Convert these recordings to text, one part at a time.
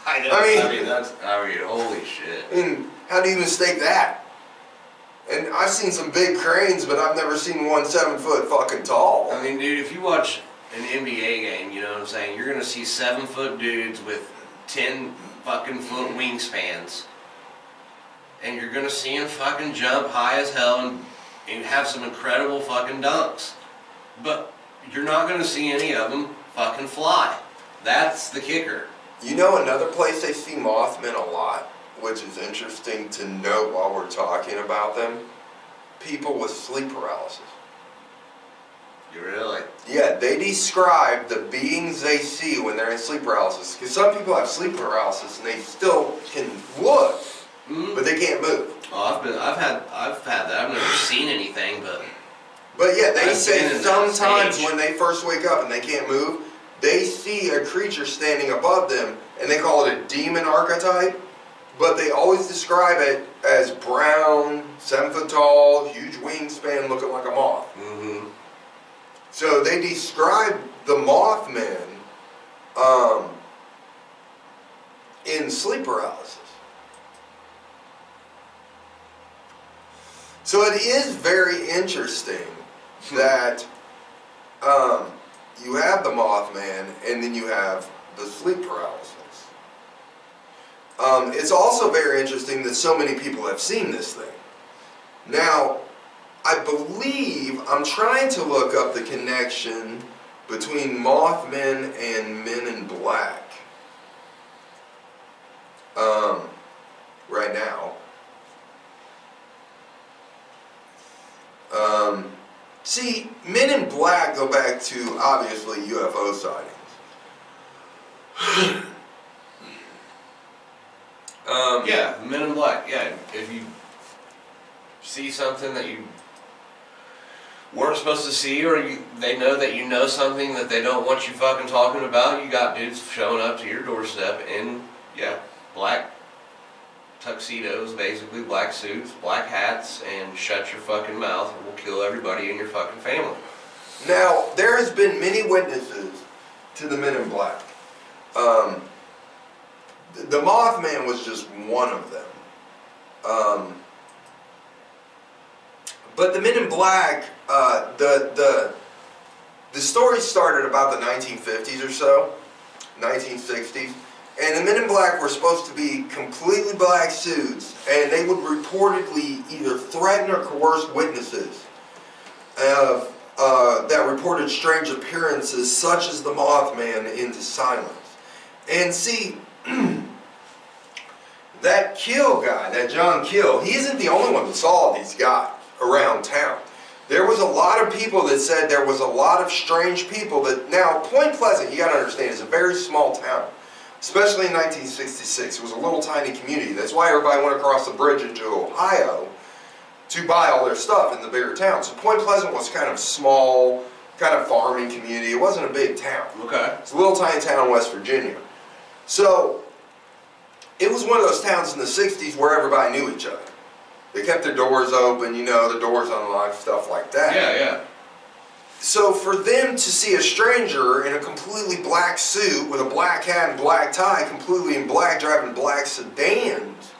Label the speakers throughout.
Speaker 1: I know. I mean, holy shit.
Speaker 2: And how do you mistake that? And I've seen some big cranes, but I've never seen one 7 foot fucking tall.
Speaker 1: I mean, dude, if you watch an NBA game, you know what I'm saying? You're gonna see 7 foot dudes with 10 fucking foot wingspans, and you're gonna see them fucking jump high as hell and have some incredible fucking dunks. But you're not gonna see any of them fucking fly. That's the kicker.
Speaker 2: You know another place they see Mothman a lot, which is interesting to note while we're talking about them? People with sleep paralysis.
Speaker 1: You really?
Speaker 2: Yeah, they describe the beings they see when they're in sleep paralysis. Because some people have sleep paralysis and they still can look, but they can't move.
Speaker 1: Oh, I've had that. I've never seen anything,
Speaker 2: But yeah, they say sometimes when they first wake up and they can't move, they see a creature standing above them, and they call it a demon archetype. But they always describe it as brown, 7 foot tall, huge wingspan, looking like a moth.
Speaker 1: Mm-hmm.
Speaker 2: So they describe the Mothman in sleep paralysis. So it is very interesting that you have the Mothman and then you have the sleep paralysis. It's also very interesting that so many people have seen this thing. Now, I believe, I'm trying to look up the connection between Mothman and Men in Black right now. See, Men in Black go back to, obviously, UFO sightings.
Speaker 1: Yeah, Men in Black. Yeah, if you see something that you weren't supposed to see, or they know that you know something that they don't want you fucking talking about, you got dudes showing up to your doorstep in, black tuxedos, basically, black suits, black hats, and shut your fucking mouth or we'll kill everybody in your fucking family.
Speaker 2: Now, there has been many witnesses to the Men in Black. The Mothman was just one of them. But the Men in Black, the story started about the 1950s or so, 1960s, and the Men in Black were supposed to be completely black suits, and they would reportedly either threaten or coerce witnesses that reported strange appearances such as the Mothman into silence. And see, that Kill guy, that John Kill, he isn't the only one that saw these guys around town. There was a lot of people that said there was a lot of strange people that, now Point Pleasant, you gotta understand, is a very small town. Especially in 1966, it was a little tiny community. That's why everybody went across the bridge into Ohio to buy all their stuff in the bigger town. So Point Pleasant was kind of small, kind of farming community. It wasn't a big town.
Speaker 1: Okay.
Speaker 2: It's a little tiny town in West Virginia. So it was one of those towns in the 60s where everybody knew each other. They kept their doors open, you know, the doors unlocked, stuff like that.
Speaker 1: Yeah, yeah.
Speaker 2: So for them to see a stranger in a completely black suit with a black hat and black tie, completely in black, driving black sedans,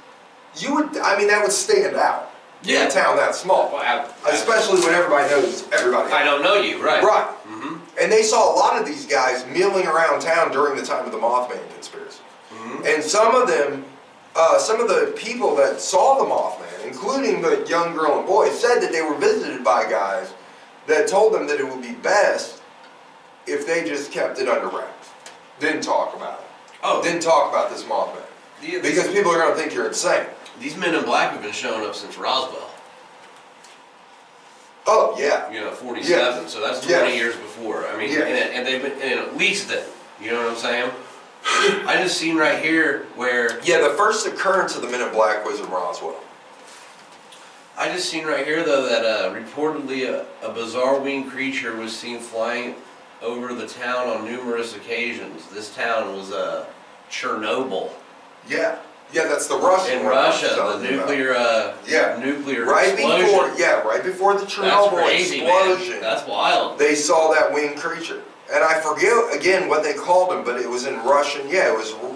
Speaker 2: you would, I mean, that would stand out.
Speaker 1: Yeah.
Speaker 2: In a town that small.
Speaker 1: Well,
Speaker 2: especially when everybody knows everybody.
Speaker 1: I don't know you, right.
Speaker 2: Right.
Speaker 1: Mm-hmm.
Speaker 2: And they saw a lot of these guys milling around town during the time of the Mothman conspiracy. Mm-hmm. And some of them, some of the people that saw the Mothman, including the young girl and boy, said that they were visited by guys that told them that it would be best if they just kept it under wraps. Didn't talk about it.
Speaker 1: Oh.
Speaker 2: Didn't talk about this Mothman.
Speaker 1: Yeah,
Speaker 2: because people are going to think you're insane.
Speaker 1: These Men in Black have been showing up since Roswell.
Speaker 2: Oh, yeah.
Speaker 1: You know, 47,
Speaker 2: yes.
Speaker 1: So that's 20 years before. I mean,
Speaker 2: yes.
Speaker 1: and they've been, and at least then, you know what I'm saying? I just seen right here where...
Speaker 2: Yeah, the first occurrence of the Men in Black was in Roswell.
Speaker 1: I just seen right here, though, that reportedly a bizarre winged creature was seen flying over the town on numerous occasions. This town was Chernobyl.
Speaker 2: Yeah. Yeah, that's the Russian
Speaker 1: in Russia, the nuclear nuclear explosion.
Speaker 2: Right before the Chernobyl explosion.
Speaker 1: Man. That's wild.
Speaker 2: They saw that winged creature. And I forget again what they called him, but it was in Russian. Yeah,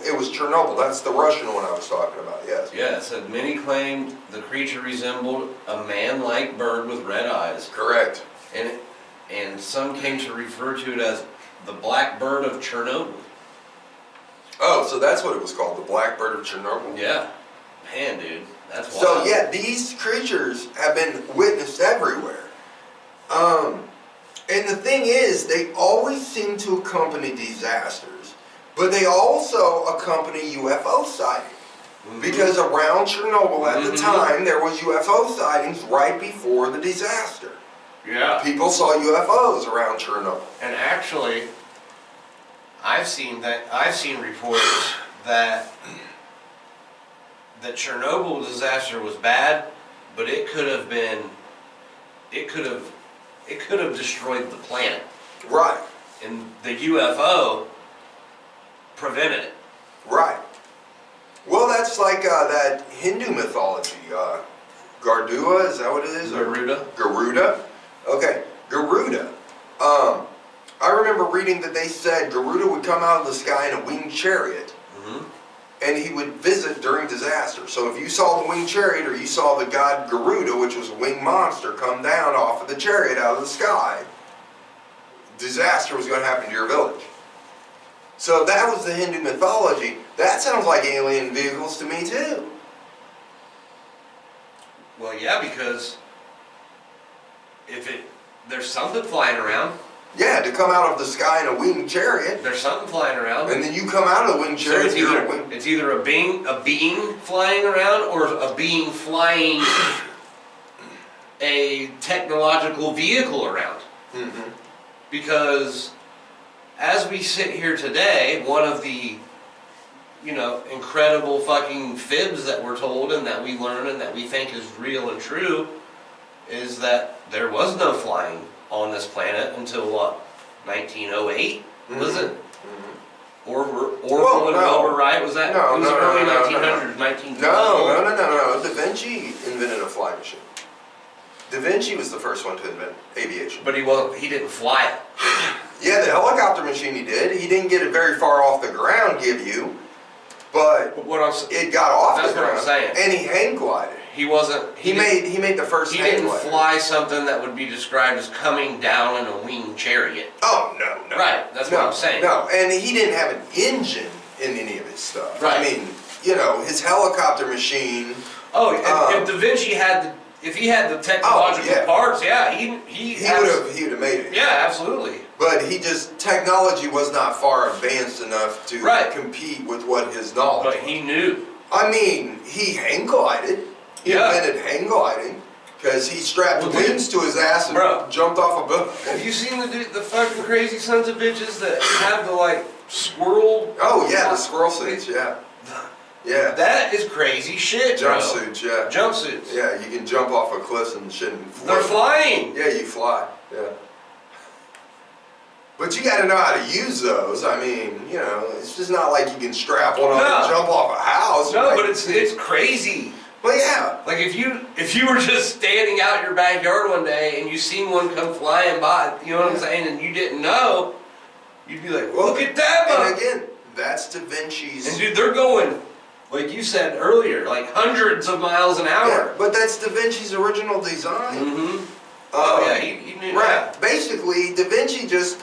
Speaker 2: it was Chernobyl. That's the Russian one I was talking about, yes.
Speaker 1: Yeah, it said many claimed the creature resembled a man-like bird with red eyes.
Speaker 2: Correct.
Speaker 1: And some came to refer to it as the black bird of Chernobyl.
Speaker 2: Oh, so that's what it was called, the blackbird of Chernobyl?
Speaker 1: Yeah. Man, dude, that's wild.
Speaker 2: So yeah, these creatures have been witnessed everywhere. And the thing is, they always seem to accompany disasters, but they also accompany UFO sightings. Mm-hmm. Because around Chernobyl at the time, there was UFO sightings right before the disaster.
Speaker 1: Yeah.
Speaker 2: People saw UFOs around Chernobyl.
Speaker 1: And actually, I've seen reports that the Chernobyl disaster was bad, but it could have destroyed the planet.
Speaker 2: Right.
Speaker 1: And the UFO prevented it.
Speaker 2: Right. Well, that's like that Hindu mythology. Gardua, is that what it is?
Speaker 1: Garuda.
Speaker 2: Garuda? Okay, Garuda. I remember reading that they said Garuda would come out of the sky in a winged chariot, and he would visit during disaster. So if you saw the winged chariot, or you saw the god Garuda, which was a winged monster, come down off of the chariot out of the sky, disaster was going to happen to your village. So that was the Hindu mythology. That sounds like alien vehicles to me too.
Speaker 1: Well, yeah, because there's something flying around.
Speaker 2: Yeah, to come out of the sky in a winged chariot.
Speaker 1: There's something flying around.
Speaker 2: And then you come out of the winged chariot.
Speaker 1: So it's either a being flying around, or a being flying a technological vehicle around.
Speaker 2: Mm-hmm.
Speaker 1: Because as we sit here today, one of the incredible fucking fibs that we're told and that we learn and that we think is real and true is that there was no flying on this planet until what, 1908? Was it? Mm-hmm. Orville and Wilbur Wright? Was that?
Speaker 2: No,
Speaker 1: it was early 1900s, 1912.
Speaker 2: No. Da Vinci invented a flying machine. Da Vinci was the first one to invent aviation.
Speaker 1: But he didn't fly it.
Speaker 2: Yeah, the helicopter machine he did. He didn't get it very far off the ground, but it got off the ground. That's what I'm saying. And he hang glided.
Speaker 1: He wasn't.
Speaker 2: He made the first hang glider.
Speaker 1: He didn't fly something that would be described as coming down in a winged chariot.
Speaker 2: Oh, no.
Speaker 1: Right, that's what I'm saying.
Speaker 2: No, and he didn't have an engine in any of his stuff.
Speaker 1: Right.
Speaker 2: I mean, his helicopter machine.
Speaker 1: Oh, if Da Vinci if he had the technological parts, yeah, he would have made it. Yeah, absolutely.
Speaker 2: But technology was not far advanced enough to compete with what his knowledge was.
Speaker 1: But he knew.
Speaker 2: I mean, he hang glided. He invented hang gliding because he strapped wings to his ass and jumped off a boat.
Speaker 1: Have you seen the fucking crazy sons of bitches that have the squirrel?
Speaker 2: Oh yeah, the squirrel suits. Yeah. Yeah.
Speaker 1: That is crazy shit, bro.
Speaker 2: Jumpsuits, yeah.
Speaker 1: Jumpsuits.
Speaker 2: Yeah, you can jump off of cliffs and shit and float.
Speaker 1: They're flying.
Speaker 2: Yeah, you fly. Yeah. But you got to know how to use those. I mean, it's just not like you can strap one on and jump off a house.
Speaker 1: No, but it's crazy.
Speaker 2: Well, yeah.
Speaker 1: Like if you were just standing out in your backyard one day and you seen one come flying by, you know what I'm saying, and you didn't know, you'd be like, look at that.
Speaker 2: And again, that's Da Vinci's.
Speaker 1: And dude, they're going, like you said earlier, like hundreds of miles an hour.
Speaker 2: Yeah, but that's Da Vinci's original design.
Speaker 1: Mm-hmm. Oh yeah, he knew
Speaker 2: right.
Speaker 1: that.
Speaker 2: Basically, Da Vinci just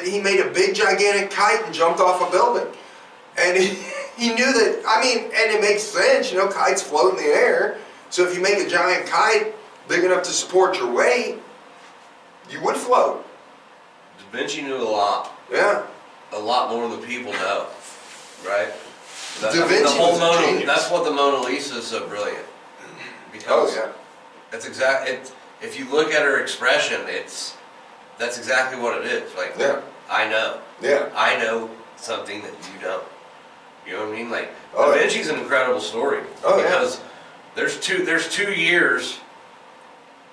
Speaker 2: he made a big gigantic kite and jumped off a building. And he knew that, and it makes sense, kites float in the air. So if you make a giant kite big enough to support your weight, you would float.
Speaker 1: Da Vinci knew a lot.
Speaker 2: Yeah.
Speaker 1: A lot more than people know, right?
Speaker 2: Da Vinci was a genius.
Speaker 1: That's what the Mona Lisa is so brilliant. Because that's if you look at her expression, that's exactly what it is. Like, I know.
Speaker 2: Yeah.
Speaker 1: I know something that you don't. You know what I mean? Like, Da Vinci's an incredible story. Because there's 2 years,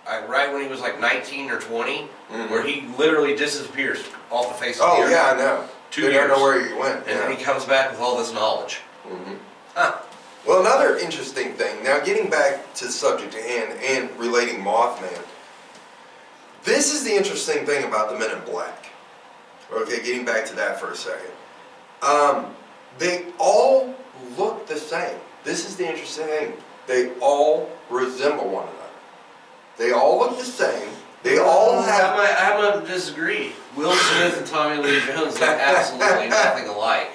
Speaker 1: right when he was like 19 or 20, where he literally disappears off the face of the earth.
Speaker 2: Oh, yeah, I know.
Speaker 1: 2 years.
Speaker 2: They don't know where he went.
Speaker 1: And then he comes back with all this knowledge. Huh.
Speaker 2: Well, another interesting thing, now getting back to the subject at hand and relating Mothman, this is the interesting thing about the Men in Black. Okay, getting back to that for a second. They all this is the interesting thing. They all resemble one another. They all look the same. They all have...
Speaker 1: I'm going to disagree. Will Smith and Tommy Lee Jones look absolutely nothing alike.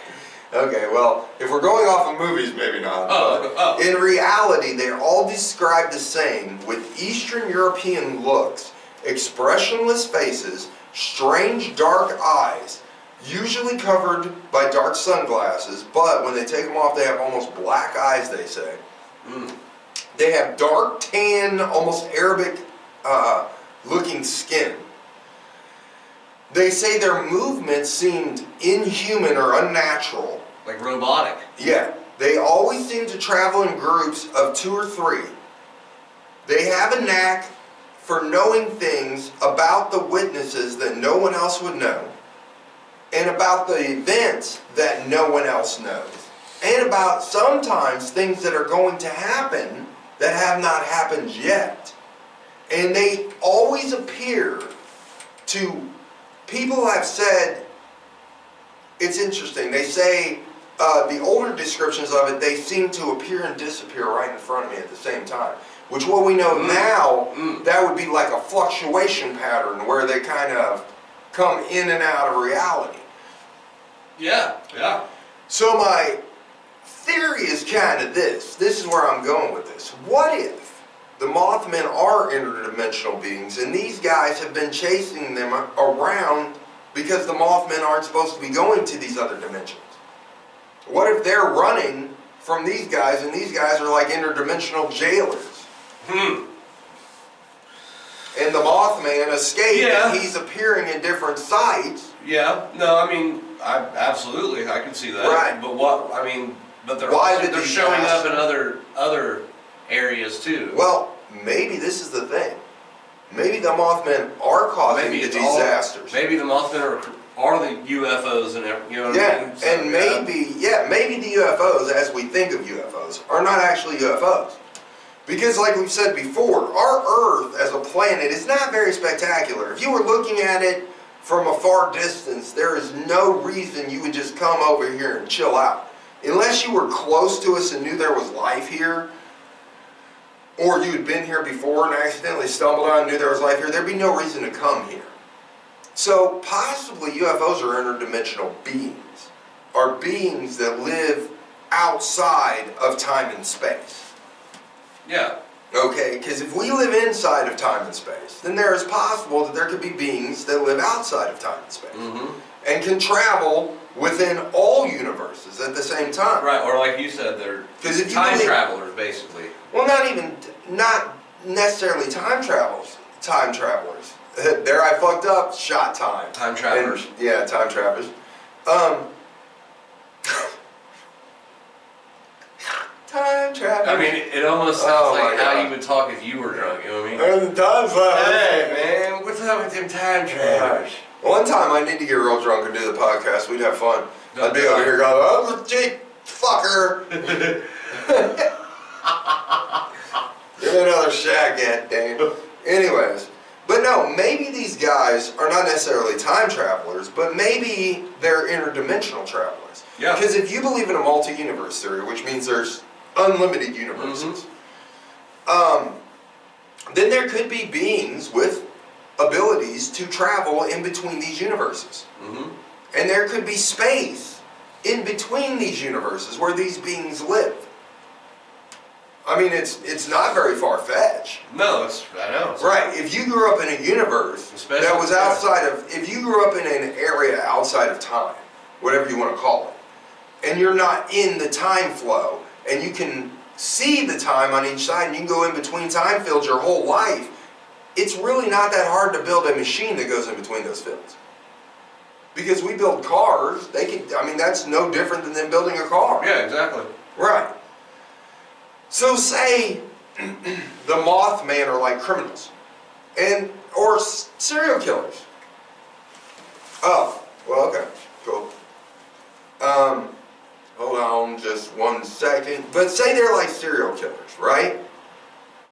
Speaker 2: Okay, well, if we're going off of movies, maybe not. But in reality, they're all described the same, with Eastern European looks, expressionless faces, strange dark eyes, usually covered by dark sunglasses, but when they take them off, they have almost black eyes, they say. They have dark tan, almost Arabic looking skin. They say their movements seemed inhuman or unnatural.
Speaker 1: Like robotic.
Speaker 2: Yeah. They always seem to travel in groups of 2 or 3. They have a knack for knowing things about the witnesses that no one else would know, and about the events that no one else knows, and about sometimes things that are going to happen that have not happened yet. And they always appear to... People have said, it's interesting, they say the older descriptions of it, they seem to appear and disappear right in front of me at the same time. Which what we know now, that would be like a fluctuation pattern where they kind of come in and out of reality.
Speaker 1: Yeah, yeah.
Speaker 2: So my theory is kind of this. This is where I'm going with this. What if the Mothman are interdimensional beings, and these guys have been chasing them around because the Mothman aren't supposed to be going to these other dimensions? What if they're running from these guys, and these guys are like interdimensional jailers? And the Mothman escaped, and he's appearing in different sites.
Speaker 1: Yeah, no, I mean, absolutely, I can see that.
Speaker 2: Right.
Speaker 1: But what, I mean, but they're showing up in other areas too.
Speaker 2: Well, maybe this is the thing. Maybe the Mothman are causing the disasters.
Speaker 1: Maybe the Mothman are the UFOs and everything. You know what I mean? So,
Speaker 2: and maybe the UFOs, as we think of UFOs, are not actually UFOs. Because like we've said before, our Earth as a planet is not very spectacular. If you were looking at it from a far distance, there is no reason you would just come over here and chill out. Unless you were close to us and knew there was life here, or you had been here before and accidentally stumbled on and knew there was life here, there'd be no reason to come here. So possibly UFOs are interdimensional beings, are beings that live outside of time and space.
Speaker 1: Yeah.
Speaker 2: Okay, because if we live inside of time and space, then there is possible that there could be beings that live outside of time and space. And can travel within all universes at the same time.
Speaker 1: Right, or like you said, they're time travelers, basically.
Speaker 2: Well, not necessarily time travelers. There I fucked up. Shot time.
Speaker 1: Time travelers.
Speaker 2: And, yeah, time travelers. Time travelers.
Speaker 1: I mean, it almost sounds like how you would talk if you were drunk. You know what I mean?
Speaker 2: Time travelers.
Speaker 1: Hey man, what's up with them time travelers?
Speaker 2: One time I need to get real drunk and do the podcast. We'd have fun. I'd be over here going, "Oh, cheap fucker." Give me another shot, goddamn. Anyways, but no, maybe these guys are not necessarily time travelers, but maybe they're interdimensional travelers.
Speaker 1: Yeah.
Speaker 2: Because if you believe in a multi-universe theory, which means there's unlimited universes, then there could be beings with abilities to travel in between these universes. And there could be space in between these universes where these beings live. I mean, it's not very far-fetched.
Speaker 1: No, I know.
Speaker 2: Right. If you grew up in a universe that was outside of, if you grew up in an area outside of time, whatever you want to call it, and you're not in the time flow, and you can see the time on each side, and you can go in between time fields your whole life, it's really not that hard to build a machine that goes in between those fields. Because we build cars, I mean, that's no different than them building a car.
Speaker 1: Yeah, exactly.
Speaker 2: Right. So say the Mothman are like criminals, or serial killers. Oh, well, okay, cool. Hold on just 1 second. But say they're like serial killers, right?